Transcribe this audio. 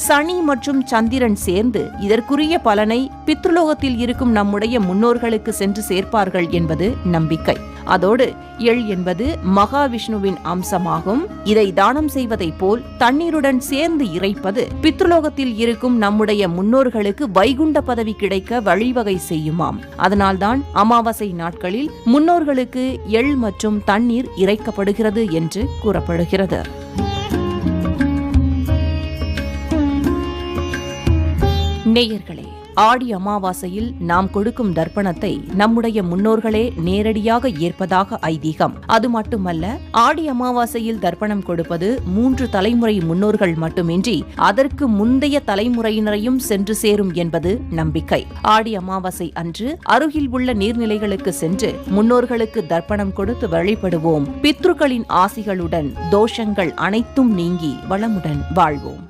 சனி மற்றும் சந்திரன் சேர்ந்து இதற்குரிய பலனை பித்ருலோகத்தில் இருக்கும் நம்முடைய முன்னோர்களுக்கு சென்று சேர்ப்பார்கள் என்பது நம்பிக்கை. அதோடு எள் என்பது மகாவிஷ்ணுவின் அம்சமாகும். இதை தானம் செய்வதைப் போல் தண்ணீருடன் சேர்ந்து இறைப்பது பித்ருலோகத்தில் இருக்கும் நம்முடைய முன்னோர்களுக்கு வைகுண்ட பதவி கிடைக்க வழிவகை செய்யுமாம். அதனால்தான் அமாவாசை நாட்களில் முன்னோர்களுக்கு எள் மற்றும் தண்ணீர் இறைக்கப்படுகிறது என்று கூறப்படுகிறது. நேயர்களே, ஆடி அமாவாசையில் நாம் கொடுக்கும் தர்ப்பணத்தை நம்முடைய முன்னோர்களே நேரடியாக ஏற்பதாக ஐதீகம். அது மட்டுமல்ல, ஆடி அமாவாசையில் தர்ப்பணம் கொடுப்பது 3 தலைமுறை முன்னோர்கள் மட்டுமின்றி அதற்கு முந்தைய தலைமுறையினரையும் சென்று சேரும் என்பது நம்பிக்கை. ஆடி அமாவாசை அன்று அருகில் உள்ள நீர்நிலைகளுக்கு சென்று முன்னோர்களுக்கு தர்ப்பணம் கொடுத்து வழிபடுவோம். பித்ருக்களின் ஆசிகளுடன் தோஷங்கள் அனைத்தும் நீங்கி வளமுடன் வாழ்வோம்.